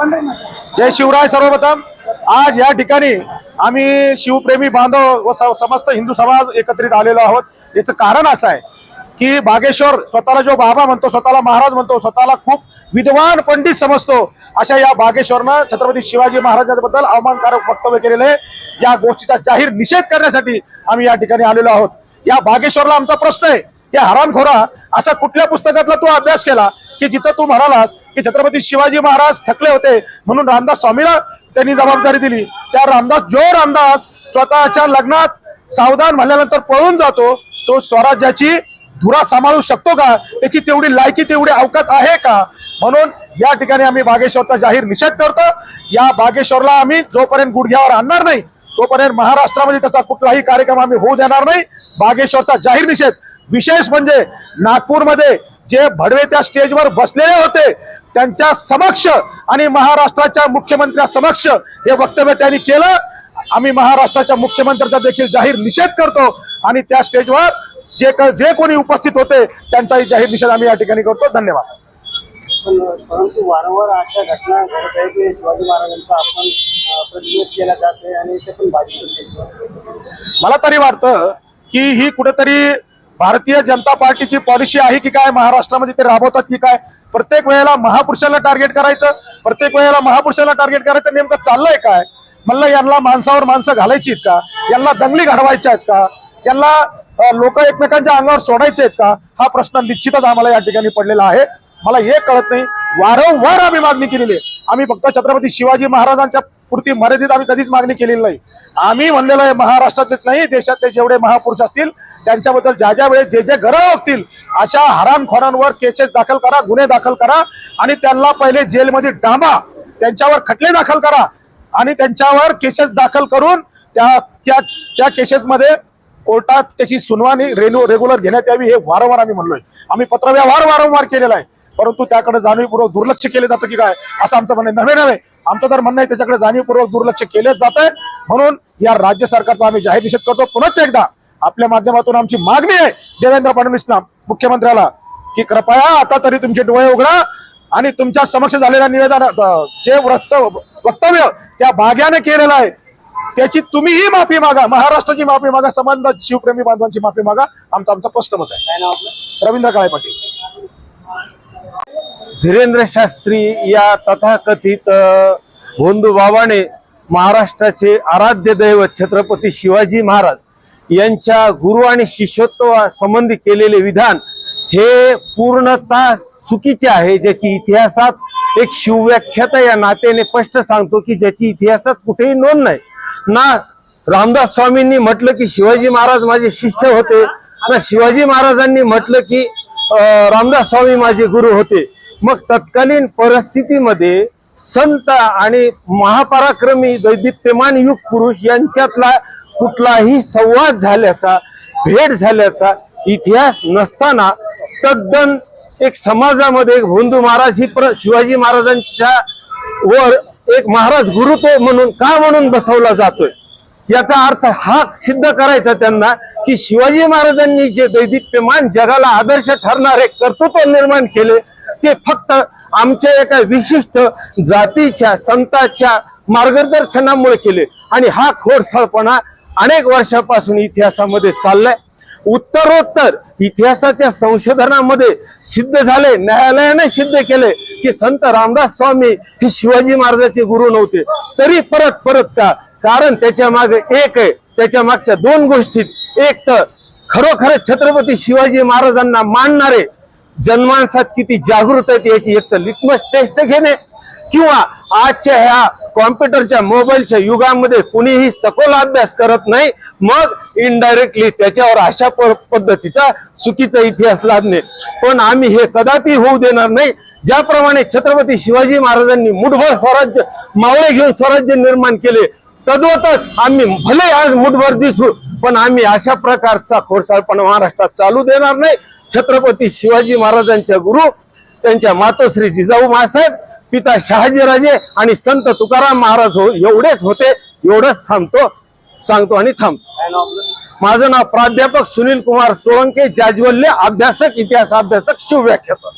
जय शिवराय। सर्वप्रथम आज या ठिकाणी आम्ही शिवप्रेमी बांधव व समस्त हिंदू समाज एकत्रित आलेलो आहोत। याचं कारण असं आहे की बागेश्वर स्वतःला जो बाबा म्हणतो, स्वतःला महाराज म्हणतो, स्वतःला खूप विद्वान पंडित समजतो, अशा या बागेश्वरनं छत्रपती शिवाजी महाराजांबद्दल अवमानकारक वक्तव्य केलेले या गोष्टीचा जाहीर निषेध करण्यासाठी आम्ही या ठिकाणी आलेलो आहोत। या बागेश्वरला आमचा प्रश्न आहे की हरामखोरा असा कुठल्या पुस्तकातला तू अभ्यास केला की जिथं तू म्हणालास की छत्रपती शिवाजी महाराज थकले होते म्हणून रामदास स्वामीला त्यांनी जबाबदारी दिली। त्या रामदास स्वतःच्या लग्नात सावधान म्हणल्यानंतर पळून जातो, तो स्वराज्याची धुरा सांभाळू शकतो का? त्याची तेवढी लायकी, तेवढी अवकात आहे का? म्हणून या ठिकाणी आम्ही बागेश्वरचा जाहीर निषेध करतो। या बागेश्वरला आम्ही जोपर्यंत गुडघ्यावर आणणार नाही तोपर्यंत महाराष्ट्रामध्ये त्याचा कुठलाही कार्यक्रम आम्ही होऊ देणार नाही। बागेश्वरचा जाहीर निषेध। विशेष म्हणजे नागपूरमध्ये जे भडवे त्या स्टेजवर बसलेले होते त्यांच्या समक्ष आणि महाराष्ट्राच्या मुख्यमंत्र्यासमक्ष हे वक्तव्य त्यांनी केलं। आम्ही महाराष्ट्राच्या मुख्यमंत्र्यांचा देखील जाहीर निषेध करतो आणि त्या स्टेजवर जे कोणी उपस्थित होते त्यांचाही जाहीर निषेध आम्ही या ठिकाणी करतो। धन्यवाद। परंतु वारंवार अशा घटना घडत आहे की शिवाजी महाराजांचा आपण प्रतिनिधित्व केला जाते आणि ते पण बाधित। मला तरी वाटतं की ही कुठेतरी भारतीय जनता पार्टीची पॉलिसी आहे की काय, महाराष्ट्रामध्ये ते राबवतात की काय? प्रत्येक वेळेला महापुरुषांना टार्गेट करायचं, प्रत्येक वेळेला महापुरुषांना टार्गेट करायचं, नेमकं चाललंय काय? म्हणलं यांना माणसावर माणसं घालायची आहेत का? यांना दंगली घडवायच्या आहेत का? यांना लोक एकमेकांच्या अंगावर सोडायचे आहेत का? हा प्रश्न निश्चितच आम्हाला या ठिकाणी पडलेला आहे। मला हे कळत नाही। वारंवार आम्ही मागणी केलेली आहे। आम्ही फक्त छत्रपती शिवाजी महाराजांच्या पुरती मर्यादित आम्ही कधीच मागणी केलेली नाही। आम्ही म्हणलेलं आहे महाराष्ट्रातलेच नाही देशातले जेवढे महापुरुष असतील त्यांच्याबद्दल ज्या वेळेस जे गरज असतील अशा हरामखोरांवर केसेस दाखल करा, गुन्हे दाखल करा आणि त्यांना पहिले जेलमध्ये डांबा, त्यांच्यावर खटले दाखल करा आणि त्यांच्यावर केसेस दाखल करून त्या केसेसमध्ये कोर्टात त्याची सुनावणी रेग्युलर घेण्यात यावी। हे वारंवार आम्ही म्हणलोय। आम्ही पत्रव्यवहार वारंवार केलेला आहे, परंतु त्याकडे जाणीवपूर्वक दुर्लक्ष केले जातं की काय असं आमचं म्हणणं नव्हे। आमचं तर म्हणणं आहे त्याच्याकडे जाणीवपूर्वक दुर्लक्ष केले जात आहे। म्हणून या राज्य सरकारचा आम्ही जाहीर निषेध करतो। पुन्हा एकदा आपल्या माध्यमातून आमची मागणी आहे देवेंद्र फडणवीसना, मुख्यमंत्र्याला, की कृपया आता तरी तुमचे डोळे उघडा आणि तुमच्या समक्ष झालेल्या निवेदन जे वक्तव्य त्या बाग्याने केलेलं आहे त्याची तुम्हीही माफी मागा, महाराष्ट्राची माफी मागा, संबंध शिवप्रेमी बांधवांची माफी मागा। आमचं स्पष्ट मत आहे। काय नाव आपलं? रवींद्र काळे पाटील। धीरेंद्र शास्त्री या तथाकथित भोंदू बाबाने महाराष्ट्राचे आराध्य दैवत छत्रपती शिवाजी महाराज यांच्या गुरु आणि शिष्यत्व संबंधी केलेले विधान हे पूर्णतः चुकीचे आहे, ज्याची इतिहासात एक शिवव्याख्याता या नात्याने स्पष्ट सांगतो की ज्याची इतिहासात कुठेही नोंद नाही। ना रामदास स्वामींनी म्हटलं की शिवाजी महाराज माझे शिष्य होते, ना शिवाजी महाराजांनी म्हटलं की रामदास स्वामी माझे गुरु होते। मग तत्कालीन परिस्थितीमध्ये संत आणि महापराक्रमी दैदिप्यमान युग पुरुष यांच्यातला कुठलाही संवाद झाल्याचा, भेट झाल्याचा इतिहास नसताना तद्दन एक समाजामध्ये एक भोंदू महाराज ही शिवाजी महाराजांच्या वर एक महाराज गुरुत्व म्हणून बसवला जातोय। याचा अर्थ हा सिद्ध करायचा त्यांना की शिवाजी महाराजांनी जे दैदिप्यमान जगाला आदर्श ठरणारे कर्तृत्व निर्माण केले ते फक्त आमच्या एका विशिष्ट जातीच्या संतांच्या मार्गदर्शनामुळे केले आणि हा खोडसाळपणा अनेक वर्षापासून इतिहासामध्ये चाललाय। उत्तरोत्तर इतिहासाच्या संशोधनामध्ये सिद्ध झाले, न्यायालयाने सिद्ध केले की संत रामदास स्वामी हे शिवाजी महाराजांचे गुरु नव्हते। तरी परत का? कारण त्याच्या मागे एक आहे, त्याच्या मागच्या दोन गोष्टीत, एक तर खरोखर छत्रपती शिवाजी महाराजांना मानणारे जनमानसात किती जागृत आहेत याची एक तर लिटमस टेस्ट घेणे, किंवा आजच्या ह्या कॉम्प्युटरच्या मोबाईलच्या युगामध्ये कुणीही सखोल अभ्यास करत नाही, मग इनडायरेक्टली त्याच्यावर अशा पद्धतीचा चुकीचा इतिहास लादणे। पण आम्ही हे कदापि होऊ देणार नाही। ज्याप्रमाणे छत्रपती शिवाजी महाराजांनी मुठभर स्वराज्य मावळे घेऊन स्वराज्य निर्माण केले तद्वतच आम्ही भले आज मुठभर दिसू पण आम्ही अशा प्रकारचा खोडसाळपणा महाराष्ट्रात चालू देणार नाही। छत्रपती शिवाजी महाराजांच्या गुरु त्यांच्या मातोश्री जिजाऊ मासाहेब, पिता शहाजीराजे आणि संत तुकाराम महाराज एवढेच होते। एवढंच सांगतो आणि थांबतो। माझं नाव प्राध्यापक सुनील कुमार सोळंके, जाज्वल्य अभ्यासक, इतिहास अभ्यासक, शिवव्याख्याता।